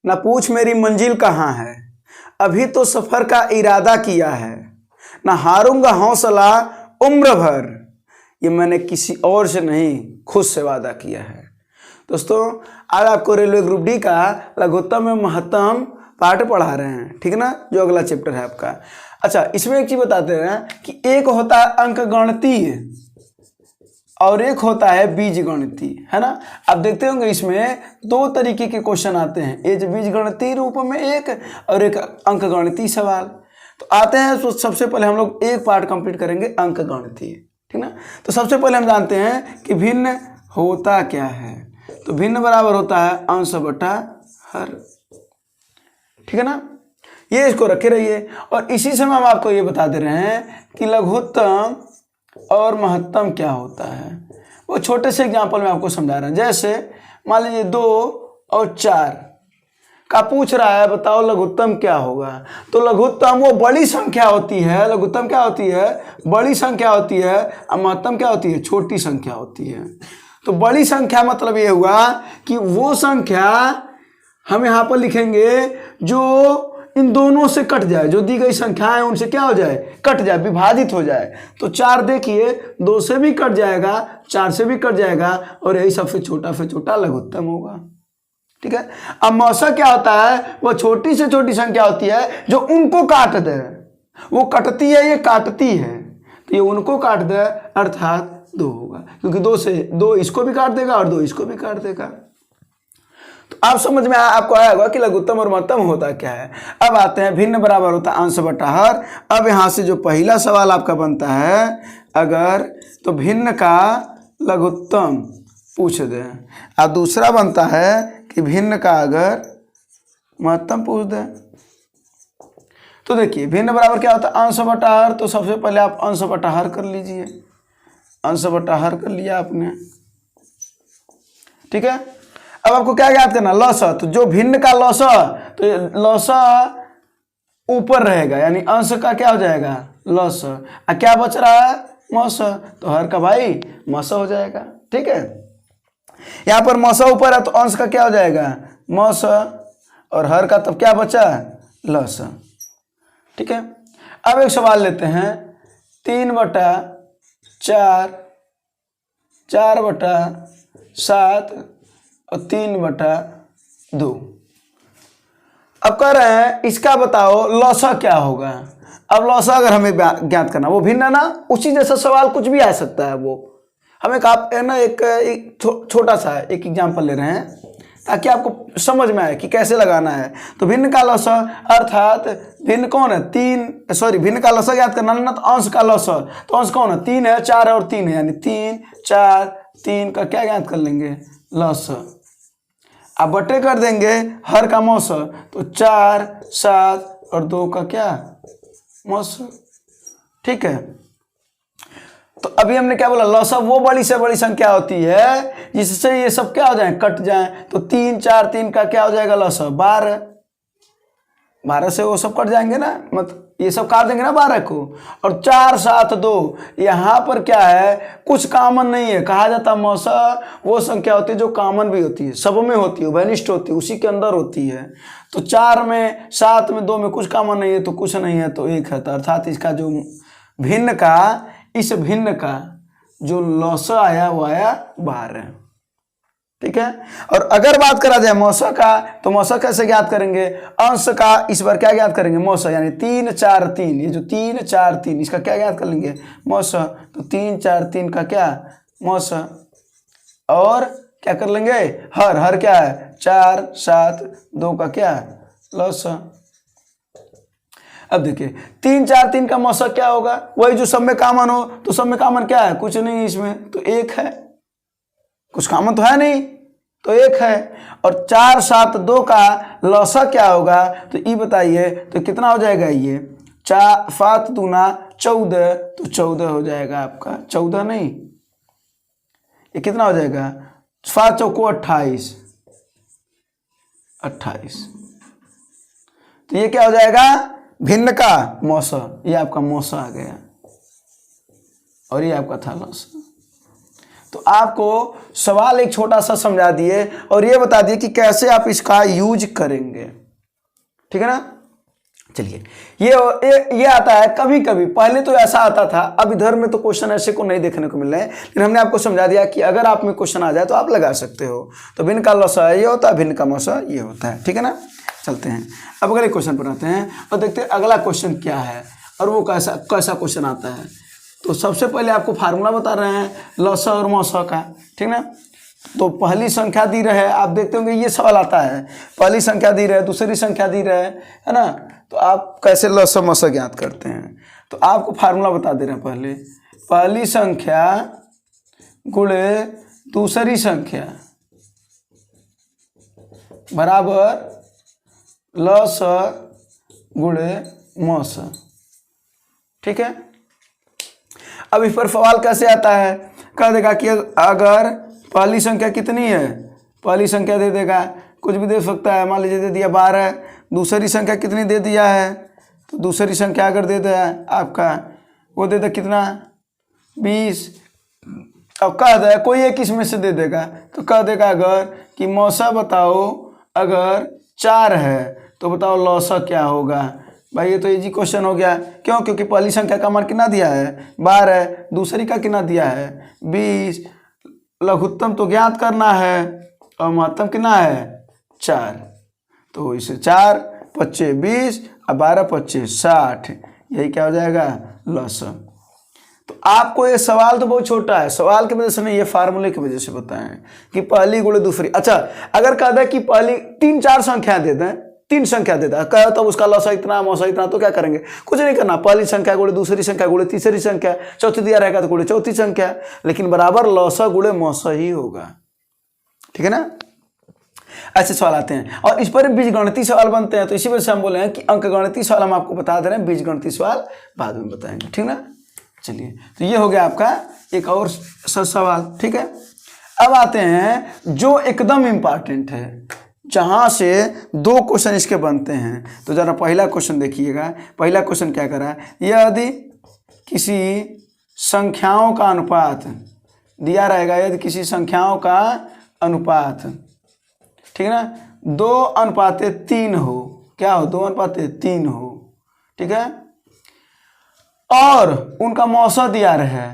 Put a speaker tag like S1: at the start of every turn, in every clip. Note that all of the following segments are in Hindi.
S1: ना पूछ मेरी मंजिल कहाँ है, अभी तो सफर का इरादा किया है, ना हारूंगा हौसला उम्र भर, ये मैंने किसी और से नहीं खुद से वादा किया है। दोस्तों आज आपको रेलवे ग्रुप डी का लघुत्तम एवं महत्तम पाठ पढ़ा रहे हैं, ठीक है ना, जो अगला चैप्टर है आपका। अच्छा, इसमें एक चीज बताते हैं कि एक होता है अंक गणितीय और एक होता है बीज गणितीय, है ना। आप देखते होंगे इसमें दो तरीके के क्वेश्चन आते हैं, एक बीज गणितीय रूप में एक और एक अंक गणितीय सवाल तो आते हैं। तो सबसे पहले हम लोग एक पार्ट कंप्लीट करेंगे अंक गणितीय, ठीक ना। तो सबसे पहले हम जानते हैं कि भिन्न होता क्या है। तो भिन्न बराबर होता है अंश बटा हर, ठीक है ना। ये इसको रखे रहिए और इसी समय हम आपको ये बता दे रहे हैं कि लघुत्तम और महत्तम क्या होता है। वो छोटे से एग्जांपल में आपको समझा रहे हैं। जैसे मान लीजिए 2 और 4 का पूछ रहा है, बताओ लघुत्तम क्या होगा। तो लघुत्तम वो बड़ी संख्या होती है, लघुत्तम क्या होती है, बड़ी संख्या होती है, और महत्तम क्या होती है, छोटी संख्या होती है। तो बड़ी संख्या मतलब ये हुआ कि वो संख्या हम यहाँ पर लिखेंगे जो इन दोनों से कट जाए, जो दी गई संख्याएं उनसे क्या हो जाए, कट जाए, विभाजित हो जाए। तो 4 देखिए 2 से भी कट जाएगा, 4 से भी कट जाएगा और यही सबसे छोटा लघुत्तम होगा, ठीक है। अब मौसा क्या होता है, वो छोटी से छोटी संख्या होती है जो उनको काट दे, वो कटती है, ये काटती है, तो ये उनको काट दे अर्थात 2 होगा, क्योंकि 2 से 2 इसको भी काट देगा और 2 इसको भी काट देगा। तो आप समझ में आपको आया होगा कि लघुत्तम और महत्तम होता क्या है। अब आते हैं भिन्न बराबर होता है अंश बटा हर। अब यहां से जो पहला सवाल आपका बनता है, अगर तो भिन्न का लघुत्तम पूछ दे, और दूसरा बनता है कि भिन्न का अगर महत्तम पूछ दे। तो देखिए भिन्न बराबर क्या होता है, अंश बटा हर। तो सबसे पहले आप अंश बटा हर कर लीजिए, अंश बटा हर कर लिया आपने, ठीक है। अब आपको क्या याद करना, लसा। तो जो भिन्न का लसा, तो लसा ऊपर रहेगा, यानी अंश का क्या हो जाएगा, लसा, और क्या बच रहा है, मौसा। तो हर का भाई मौसा हो जाएगा, ठीक है। यहां पर मौसा ऊपर है तो अंश का क्या हो जाएगा, मौसा, और हर का तब क्या बचा, लसा, ठीक है। अब एक सवाल लेते हैं, 3/4, 4/7 और 3/2। अब कह रहे हैं इसका बताओ लौसा क्या होगा। अब लौसा अगर हमें ज्ञात करना, वो भिन्न ना, उसी जैसा सवाल कुछ भी आ सकता है। वो हम एक छोटा सा एक एग्जांपल ले रहे हैं ताकि आपको समझ में आए कि कैसे लगाना है। तो भिन्न का लौसा अर्थात भिन्न कौन है, भिन्न का लौसा ज्ञात करना ना, तो अंश का लौसा। तो अंश कौन है, 3 है, 4 है और 3 है, यानी 3, 4, 3 का क्या ज्ञात कर लेंगे, लौसा। अब बटे कर देंगे हर का मौसा, तो 4, 7 और 2 का क्या, मौसा, ठीक है। तो अभी हमने क्या बोला, लौसा वो बड़ी से बड़ी संख्या होती है जिससे ये सब क्या हो जाए, कट जाए। तो 3, 4, 3 का क्या हो जाएगा लौसा, 12, 12 से वो सब कट जाएंगे ना, मतलब ये सब काट देंगे ना 12 को। और 4, 7, 2 यहाँ पर क्या है, कुछ कॉमन नहीं है। कहा जाता है मौसा वो संख्या होती है जो कॉमन भी होती है, सब में होती है, वैनिष्ट होती है, उसी के अंदर होती है। तो 4 में, 7 में, 2 में कुछ कॉमन नहीं है, तो कुछ नहीं है, तो 1 है। तो अर्थात इसका जो भिन्न का, इस भिन्न का जो लौसा आया वो आया 12, ठीक है। और अगर बात करा जाए मौसा का, तो मौसा कैसे ज्ञात करेंगे, अंश का इस बार क्या ज्ञात करेंगे, मौसा, यानी 3, 4, 3, ये जो 3, 4, 3 इसका क्या ज्ञात कर लेंगे, मौसा। तो 3, 4, 3 का क्या, मौसा, और क्या कर लेंगे, हर क्या है, 4, 7, 2 का क्या, लौसा। अब देखिए 3, 4, 3 का मौसा क्या होगा, वही जो सब में कॉमन हो। तो सब में कॉमन क्या है, कुछ नहीं इसमें, तो 1 है, कुछ कॉमन तो है नहीं, तो 1 है। और 4, 7, 2 का लौसा क्या होगा, तो ये बताइए, तो कितना हो जाएगा, ये 4, 7 दूना 14, तो 14 हो जाएगा आपका, 14 नहीं, ये कितना हो जाएगा, 7 चौको 28, 28। तो ये क्या हो जाएगा, भिन्न का मौसा, ये आपका मौसा आ गया और ये आपका था लौसा। तो आपको सवाल एक छोटा सा समझा दिए और ये बता दिए कि कैसे आप इसका यूज करेंगे, ठीक है ना। चलिए ये आता है कभी कभी, पहले तो ऐसा आता था, अब इधर में तो क्वेश्चन ऐसे को नहीं देखने को मिल रहे हैं, लेकिन हमने आपको समझा दिया कि अगर आप में क्वेश्चन आ जाए तो आप लगा सकते हो। तो भिन्न का लसा ये होता है, भिन्न का मौसा ये होता है, ठीक है ना। चलते हैं अब अगले क्वेश्चन पर आते हैं और देखते हैं अगला क्वेश्चन क्या है और वो कैसा क्वेश्चन आता है। तो सबसे पहले आपको फार्मूला बता रहे हैं लसा और मौसा का, ठीक ना। तो पहली संख्या दी रहे, आप देखते होंगे ये सवाल आता है, पहली संख्या दी रहे, दूसरी संख्या दी रहे, है ना। तो आप कैसे लसा मौसा ज्ञात करते हैं, तो आपको फार्मूला बता दे रहे हैं। पहली संख्या गुणे दूसरी संख्या बराबर लसा गुणे मौसा, ठीक है। अब इस पर सवाल कैसे आता है, कह देगा कि अगर पहली संख्या कितनी है, पहली संख्या दे देगा, कुछ भी दे सकता है, मान लीजिए दे दिया 12, दूसरी संख्या कितनी दे दिया है, तो दूसरी संख्या अगर दे दिया आपका वो दे दे कितना 20, अब कह दे कोई एक इसमें से दे देगा, तो कह देगा अगर कि मौसा बताओ अगर 4 है तो बताओ लौसा क्या होगा। भाई ये तो इजी क्वेश्चन हो गया, क्यों, क्योंकि पहली संख्या का मान कितना दिया है 12, दूसरी का कितना दिया है 20, लघुत्तम तो ज्ञात करना है और महत्तम कितना है 4, तो इसे 4 पच्चे 20 और 12 पच्चे 60, यही क्या हो जाएगा लौसा। तो आपको ये सवाल तो बहुत छोटा है, सवाल की वजह से नहीं, ये फार्मूले की वजह से बताएं कि पहली गुणे दूसरी। अच्छा अगर कह दे कि पहली 3-4 संख्या दे दें, 3 संख्या देता है, कहो तो उसका लौसा इतना मौसा इतना, तो क्या करेंगे, कुछ नहीं करना, पहली संख्या गुणे दूसरी संख्या गुणे तीसरी संख्या, चौथी दिया रहेगा तो गुणे चौथी संख्या, लेकिन बराबर लौसा गुणे मौसा ही होगा, ठीक है ना। ऐसे सवाल आते हैं और इस पर बीजगणितीय सवाल बनते हैं, तो इसी वजह से हम बोले हैं कि अंकगणितीय सवाल हम आपको बता दे रहे हैं, बीजगणितीय सवाल बाद में बताएंगे, ठीक ना। चलिए तो ये हो गया आपका एक और सवाल, ठीक है। अब आते हैं जो एकदम इम्पॉर्टेंट है, जहां से 2 क्वेश्चन इसके बनते हैं। तो जरा पहला क्वेश्चन देखिएगा, पहला क्वेश्चन क्या करा है, यदि किसी संख्याओं का अनुपात दिया रहेगा, यदि किसी संख्याओं का अनुपात, ठीक है ना, 2:3 हो, क्या हो 2:3 हो, ठीक है, और उनका मौसा दिया रहे,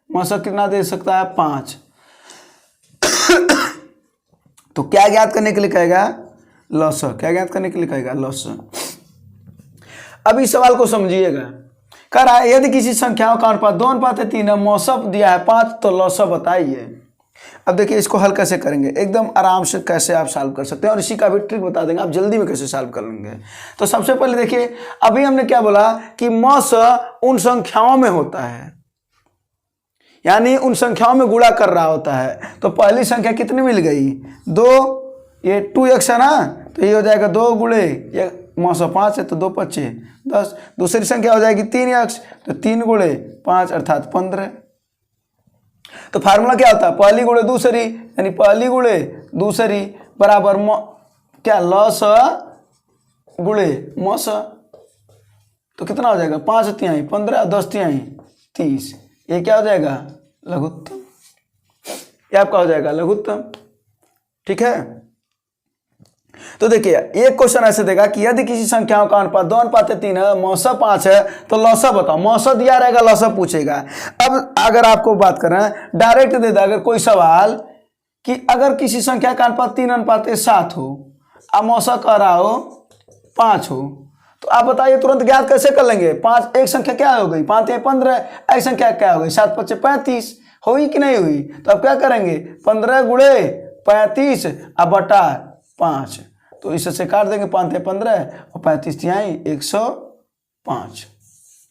S1: मौसा कितना दे सकता है 5, तो क्या ज्ञात करने के लिए कहेगा लौसा, क्या ज्ञात करने के लिए कहेगा लौसा। अब इस सवाल को समझिएगा, कह रहा है यदि किसी संख्याओं का अनुपात 2:3 है, मौसा दिया है 5, तो लौसा बताइए। अब देखिए इसको हल कैसे करेंगे, एकदम आराम से कैसे आप सॉल्व कर सकते हैं और इसी का भी ट्रिक बता देंगे, आप जल्दी में कैसे सॉल्व कर लेंगे। तो सबसे पहले देखिए, अभी हमने क्या बोला कि मौसा उन संख्याओं में होता है, यानी उन संख्याओं में गुणा कर रहा होता है। तो पहली संख्या कितनी मिल गई 2, ये 2x है ना, तो ये हो जाएगा 2 गुणे मौसा 5 है तो 2 पच्चे 10, दूसरी संख्या हो जाएगी 3x, तो 3 गुणे 5 अर्थात 15। तो फार्मूला क्या होता है, पहली गुणे दूसरी, यानी पहली गुणे दूसरी बराबर क्या लौसा गुणे मौसा, तो कितना हो जाएगा 5 तिहाई 15, 10 तिहाई 30, ये क्या हो जाएगा लघुत्तम, ये आपका हो जाएगा लघुत्तम, ठीक है। तो देखिए एक क्वेश्चन ऐसे देगा कि यदि किसी संख्याओं का अनुपात 2:3 है, मौसा 5 है, तो लौसा बताओ, मौसा दिया रहेगा लौसा पूछेगा। अब अगर आपको बात करें डायरेक्ट दे दे अगर कोई सवाल कि अगर किसी संख्या का अनुपात 3:7 हो, अब मौसा कह रहा हो 5 हो, तो आप बताइए तुरंत ज्ञात कैसे कर लेंगे। 5 एक संख्या क्या हो गई 5 या 15, एक संख्या क्या हो गई 7 5 35, हुई कि नहीं हुई। तो अब क्या करेंगे 15 गुणे 35 अब बटा 5, तो इससे काट देंगे 5 या 15 और 35 तिहाई 105,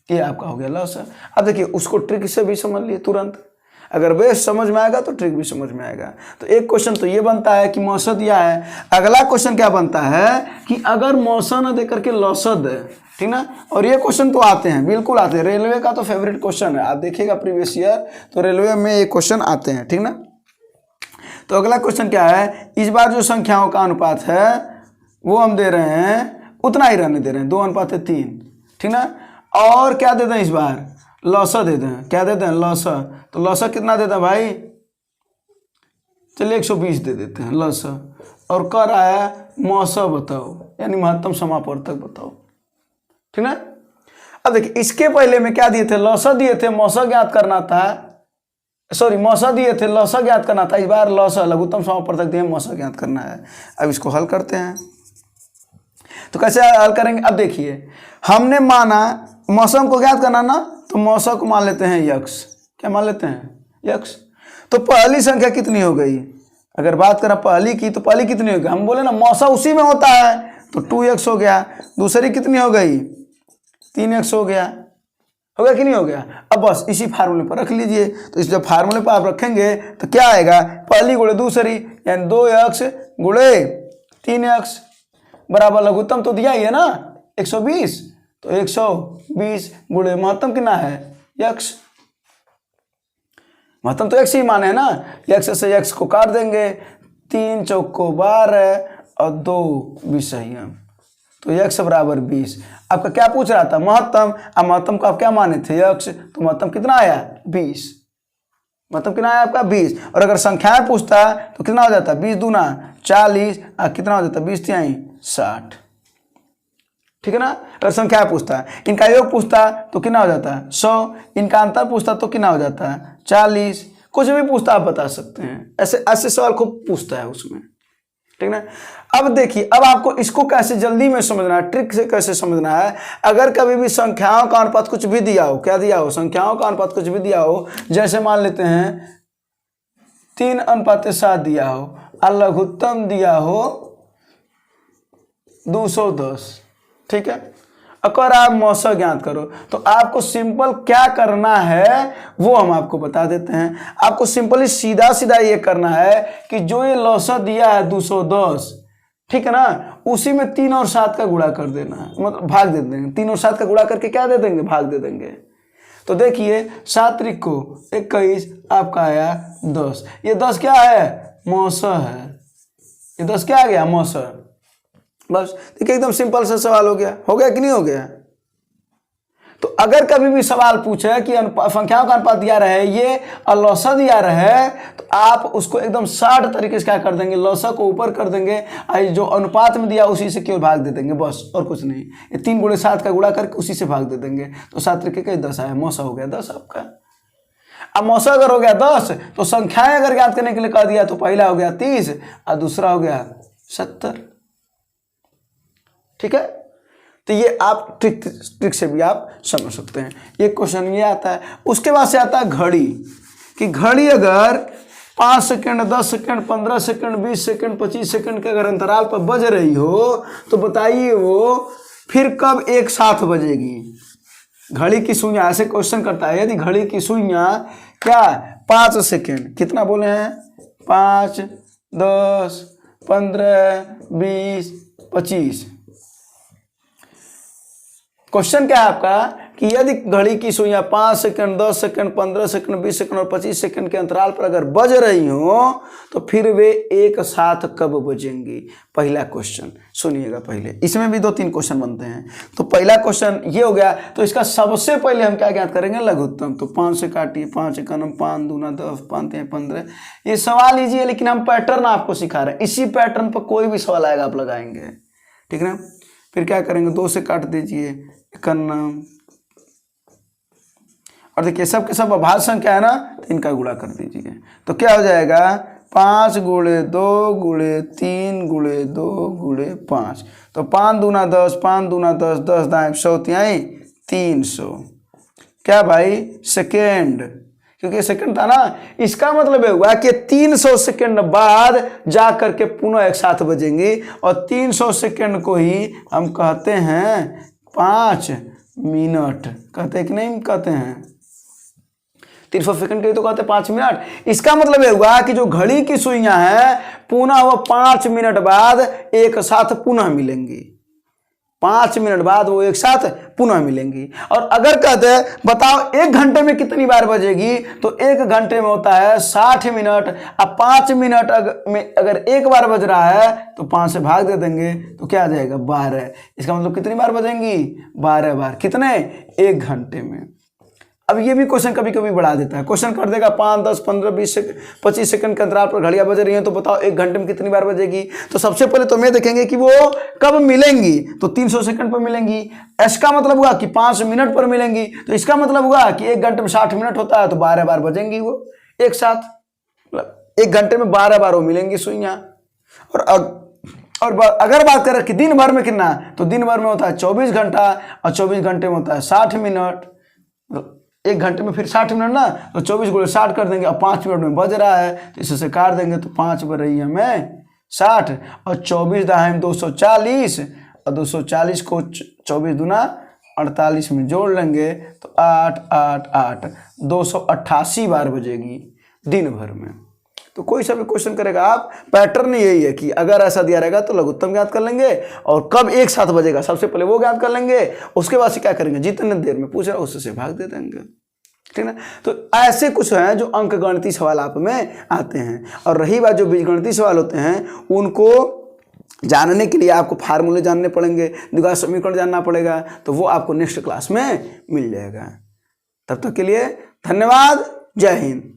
S1: ये आपका हो गया लॉस। अब देखिए उसको ट्रिक से भी समझ लिए तुरंत, अगर बेस समझ में आएगा तो ट्रिक भी समझ में आएगा। तो एक क्वेश्चन तो ये बनता है कि मौसा दिया है, अगला क्वेश्चन क्या बनता है कि अगर मौसा न दे करके लौसा दे, ठीक ना। और ये क्वेश्चन तो आते हैं, बिल्कुल आते हैं, रेलवे का तो फेवरेट क्वेश्चन है, आप देखिएगा प्रीवियस ईयर तो रेलवे में ये क्वेश्चन आते हैं, ठीक ना। तो अगला क्वेश्चन क्या है, इस बार जो संख्याओं का अनुपात है वो हम दे रहे हैं उतना ही रहने दे रहे हैं 2:3, ठीक ना। और क्या दे दें इस बार लौसा दे दें, क्या दे दें लौसा, तो लसा कितना देता है भाई? चलिए 120 दे देते हैं लसा। और कर आया मौसा बताओ, यानी महत्तम समापवर्तक बताओ। ठीक ना। अब देखिए इसके पहले में क्या दिए थे? लसा दिए थे, मौसा ज्ञात करना था। सॉरी, मौसा दिए थे, लसा ज्ञात करना था। इस बार लसा लघुत्तम समापवर्तक दिए, मौसा ज्ञात करना है। अब इसको हल करते हैं। तो कैसे हल करेंगे? अब देखिए हमने माना मौसम को ज्ञात करना ना, तो मौसा को मान लेते हैं यक्स। क्या मान लेते हैं? यक्स। तो पहली संख्या कितनी हो गई? अगर बात करें पहली की, तो पहली कितनी हो गई? हम बोले ना मौसा उसी में होता है, तो 2x हो गया। दूसरी कितनी हो गई? 3x हो गया। हो गया कि नहीं हो गया? अब बस इसी फार्मूले पर रख लीजिए। तो इस जब फार्मूले पर आप रखेंगे तो क्या आएगा? पहली गुणे दूसरी, यानी 2x गुणे 3x बराबर लघुत्तम तो दिया ही है ना 120। तो 120 गुणे महत्तम कितना है? यक्स। महत्तम तो x ही माने है ना, x से x को काट देंगे। 3 चौको 12 और 2 विषयम, तो x बराबर 20। आपका क्या पूछ रहा था? महत्तम। अब महत्तम को आप क्या माने थे? x। तो महत्तम कितना आया? 20। महत्तम कितना आया आपका? 20। और अगर संख्याएं पूछता तो कितना हो जाता? 20 दूना 40, कितना हो जाता? 20 तिहाई 60। ठीक है ना। अगर संख्या पूछता है, इनका योग पूछता तो कितना हो जाता है? 100। इनका अंतर पूछता तो कितना हो जाता है? 40। कुछ भी पूछता आप बता सकते हैं। ऐसे ऐसे सवाल खूब पूछता है उसमें। ठीक ना। अब देखिए, अब आपको इसको कैसे जल्दी में समझना है, ट्रिक से कैसे समझना है। अगर कभी भी संख्याओं का अनुपात कुछ भी दिया हो, क्या दिया हो? संख्याओं का अनुपात कुछ भी दिया हो, जैसे मान लेते हैं 3:7 दिया हो और लघुत्तम दिया हो 210। ठीक है। अगर आप मौसा ज्ञात करो तो आपको सिंपल क्या करना है वो हम आपको बता देते हैं। आपको सिंपली सीधा सीधा ये करना है कि जो ये लौसा दिया है 210, ठीक है ना, उसी में 3 और 7 का गुणा कर देना है, मतलब भाग दे देंगे। 3 और 7 का गुणा करके क्या दे देंगे? भाग दे देंगे। तो देखिए 7 त्रिक को 21, आपका आया 10। ये 10 क्या है? मौसा है। ये 10 क्या आ गया? मौसा। बस देखिए एकदम सिंपल सा सवाल हो गया। हो गया कि नहीं हो गया? तो अगर कभी भी सवाल पूछे कि संख्याओं का अनुपात दिया रहे ये और लौसा दिया रहे, तो आप उसको एकदम 60 तरीके से क्या कर देंगे? लौसा को ऊपर कर देंगे, जो अनुपात में दिया उसी से केवल भाग दे देंगे, बस और कुछ नहीं। ये 3 गुणे 7 का गुणा करके उसी से भाग दे देंगे। तो 7 तरीके का 10 आया, मौसा हो गया 10 आपका। अब मौसा अगर हो गया 10, तो संख्याएं अगर ज्ञात करने के लिए कह दिया तो पहला हो गया 30 और दूसरा हो गया 70। ठीक है। तो ये आप ट्रिक से भी आप समझ सकते हैं। ये क्वेश्चन ये आता है। उसके बाद से आता है घड़ी, कि घड़ी अगर 5 second, 10 second, 15 second, 20 second, 25 second के अगर अंतराल पर बज रही हो, तो बताइए वो फिर कब एक साथ बजेगी? घड़ी की सुइयां ऐसे क्वेश्चन करता है, यदि घड़ी की सुइयां क्या 5 सेकंड, कितना बोले हैं? 5, 10, 15, 20, 25। क्वेश्चन क्या है आपका कि यदि घड़ी की सुइयां 5 सेकंड, 10 सेकंड, 15 सेकंड, 20 सेकंड और 25 सेकंड के अंतराल पर अगर बज रही हो, तो फिर वे एक साथ कब बजेंगी? पहला क्वेश्चन सुनिएगा। पहले इसमें भी 2-3 क्वेश्चन बनते हैं। तो पहला क्वेश्चन ये हो गया। तो इसका सबसे पहले हम क्या ज्ञात करेंगे? लघुत्तम। तो 5 से काटिए, 5 × 9 5 दूना 10, 5 × 15। ये सवाल लीजिए, लेकिन हम पैटर्न आपको सिखा रहे हैं। इसी पैटर्न पर कोई भी सवाल आएगा आप लगाएंगे। ठीक है ना। फिर क्या करेंगे? 2 से काट दीजिए, 51। और देखिए सब के सब अभाज्य संख्या है ना, तो इनका गुणा कर दीजिए। तो क्या हो जाएगा? 5 × 2 × 3 × 2 × 5। तो 5 दूना 10, 5 दूना 10, 10 दाएं 100 तिहाई 300। क्या भाई? सेकेंड, क्योंकि सेकंड था ना। इसका मतलब हुआ कि 300 सेकंड बाद जा करके पुनः एक साथ बजेंगे। और 300 सेकंड को ही हम कहते हैं 5 मिनट। कहते हैं कि नहीं कहते हैं? 300 सेकंड के लिए तो कहते हैं 5 मिनट। इसका मतलब हुआ कि जो घड़ी की सुइयां हैं पुनः वो 5 मिनट बाद एक साथ पुनः मिलेंगी। 5 मिनट बाद वो एक साथ पुनः मिलेंगी। और अगर कहते हैं बताओ 1 घंटे में कितनी बार बजेगी, तो 1 घंटे में होता है 60 मिनट। अब 5 मिनट में अगर एक बार बज रहा है तो 5 से भाग दे देंगे, तो क्या आ जाएगा? 12। इसका मतलब कितनी बार बजेंगी? 12 बार। कितने? 1 घंटे में। अब ये भी क्वेश्चन कभी कभी बढ़ा देता है, क्वेश्चन कर देगा 5, 10, 15, 20 सेकंड 25 सेकंड के अंतराल पर घड़ियां बज रही हैं, तो बताओ 1 घंटे में कितनी बार बजेगी। तो सबसे पहले तो मैं देखेंगे कि वो कब मिलेंगी, तो 300 सेकंड पर मिलेंगी। इसका मतलब हुआ कि 5 मिनट पर मिलेंगी, तो इसका मतलब हुआ कि 1 घंटे में 60 मिनट होता है, तो 12 बार बजेंगी वो एक साथ, मतलब 1 घंटे में 12 बार वो मिलेंगी सुइयां। और अगर बात करें कि दिन भर में कितना, तो दिन भर में होता है 24 घंटा, और 24 घंटे में होता है 60 मिनट। 1 घंटे में फिर 60 मिनट ना, तो 24 गुणे 60 कर देंगे, और 5 मिनट में बज रहा है, तो इससे काट देंगे, तो 5 बज रही है हमें 60, और 24 दाएं 240, और 240 को 24 दूना 48 में जोड़ लेंगे, तो 8 8 8 288 बार बजेगी दिन भर में। तो कोई सा भी क्वेश्चन करेगा आप, पैटर्न यही है कि अगर ऐसा दिया रहेगा तो लघुत्तम ज्ञात कर लेंगे, और कब एक साथ बजेगा सबसे पहले वो ज्ञात कर लेंगे, उसके बाद से क्या करेंगे, जितने देर में पूछ रहा है उससे भाग दे देंगे, ठीक ना। तो ऐसे कुछ हैं जो अंक गणितीय सवाल आप में आते हैं। और रही बात जो बीजगणितीय सवाल होते हैं, उनको जानने के लिए आपको फार्मूले जानने पड़ेंगे, द्विघात समीकरण जानना पड़ेगा, तो वो आपको नेक्स्ट क्लास में मिल जाएगा। तब तक के लिए धन्यवाद, जय हिंद।